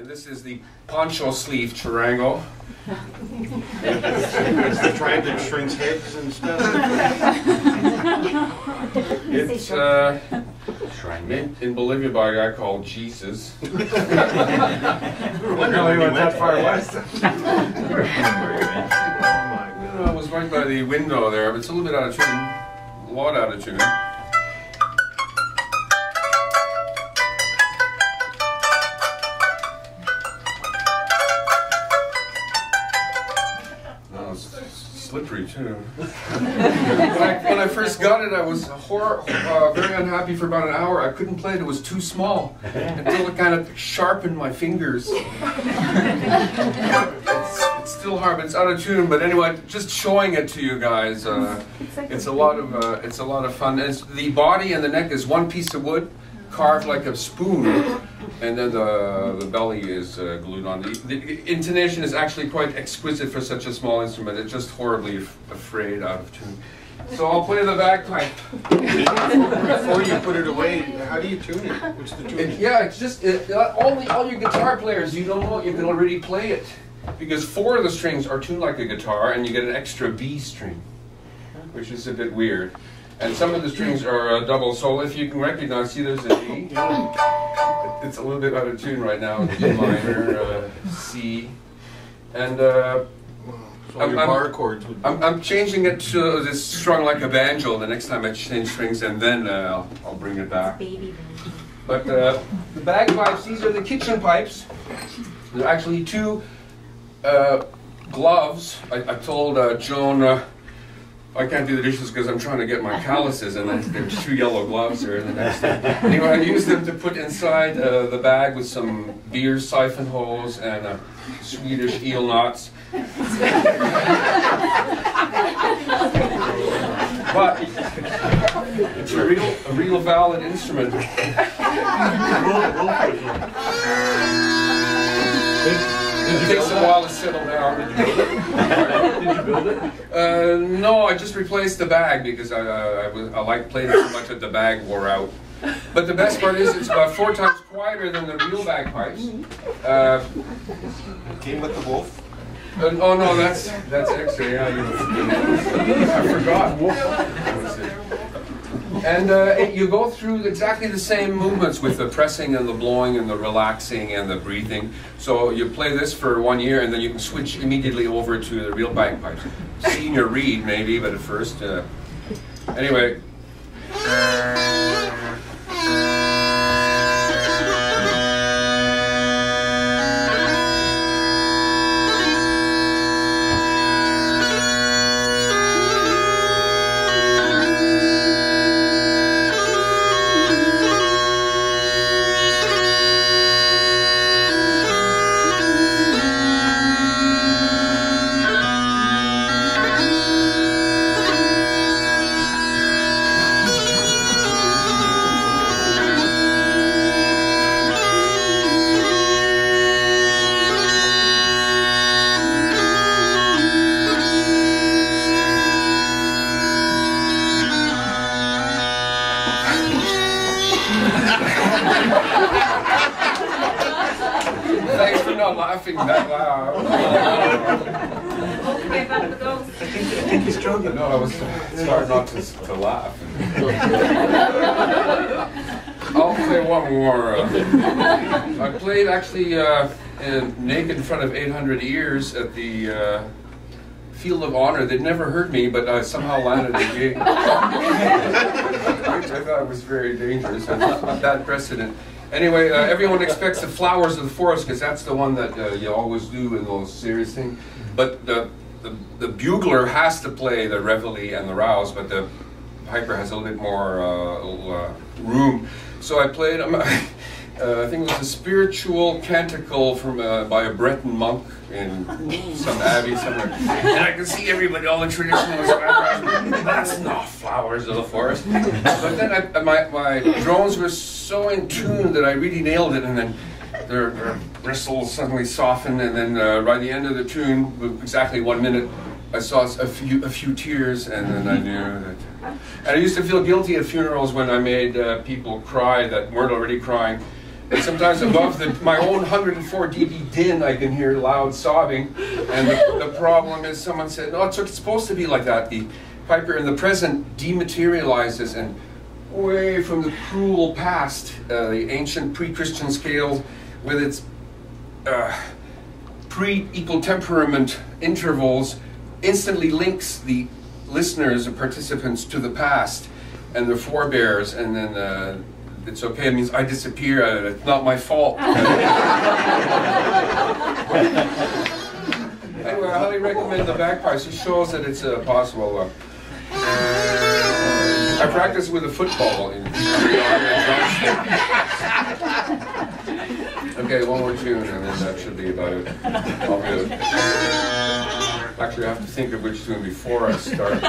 And this is the poncho sleeve charango. It's the tribe that shrinks heads and stuff. It's in Bolivia by a guy called Jesus. I wonder when you went that far west. I was right by the window there, but it's a little bit out of tune. A lot out of tune. Slippery too. When I first got it, I was very unhappy for about an hour. I couldn't play it; it was too small until it kind of sharpened my fingers. It's still hard, but it's out of tune. But anyway, just showing it to you guys, it's a lot of fun. The body and the neck is one piece of wood carved like a spoon, and then the belly is glued on. The intonation is actually quite exquisite for such a small instrument. It's just horribly afraid out of tune. So I'll play the bagpipe. Before you put it away, how do you tune it? What's the tuning? Yeah, it's just all your guitar players, you don't know, you can already play it. Because 4 of the strings are tuned like a guitar, and you get an extra B string, which is a bit weird. And some of the strings are double, so if you can recognize, see there's a D. It's a little bit out of tune right now, D minor, C. And I'm changing it to this strung like a banjo the next time I change strings, and then I'll bring it back. But the bagpipes, these are the kitchen pipes. They're actually 2 gloves. I told Joan, I can't do the dishes because I'm trying to get my calluses, and then there's 2 yellow gloves here. And the next thing. Anyway, I used them to put inside the bag with some beer siphon holes and Swedish eel knots. But it's a real valid instrument. It takes a while to settle down. Did you build it? No, I just replaced the bag because I liked playing so much that the bag wore out. But the best part is it's about 4 times quieter than the real bagpipes. Came with the wolf? Oh no, that's extra. Yeah, I forgot. And you go through exactly the same movements with the pressing and the blowing and the relaxing and the breathing. So you play this for 1 year, and then you can switch immediately over to the real bagpipes. Senior reed maybe, but at first, anyway. Thanks for not laughing that loud. I think he's joking. No, it's hard not to laugh. I'll play one more. I played actually naked in front of 800 ears at the Field of Honor. They'd never heard me, but I somehow landed a gig. Which I thought was very dangerous. That's not that precedent. Anyway, everyone expects the Flowers of the Forest because that's the one that you always do in those serious things. But the bugler has to play the reveille and the rouse, but the piper has a little bit more room. So I played, I think it was a spiritual canticle from by a Breton monk in some abbey somewhere. And I could see everybody, all the traditionalists, that's not Flowers of the Forest. But then my drones were so in tune that I really nailed it, and then their bristles suddenly softened, and then by the end of the tune, with exactly 1 minute, I saw a few tears, and then I knew that. And I used to feel guilty at funerals when I made people cry that weren't already crying. And sometimes above my own 104 dB din, I can hear loud sobbing. And the problem is, someone said, no, it's supposed to be like that. The piper in the present dematerializes, and way from the cruel past, the ancient pre-Christian scale with its pre-equal temperament intervals instantly links the listeners or participants to the past and their forebears, and then it's okay, it means I disappear, it's not my fault. Anyway, I highly recommend the bagpipes. It shows that it's possible. I practice with a football in Okay, one more tune, and then that should be about it. I'll do it. Actually, I have to think of which tune before I start.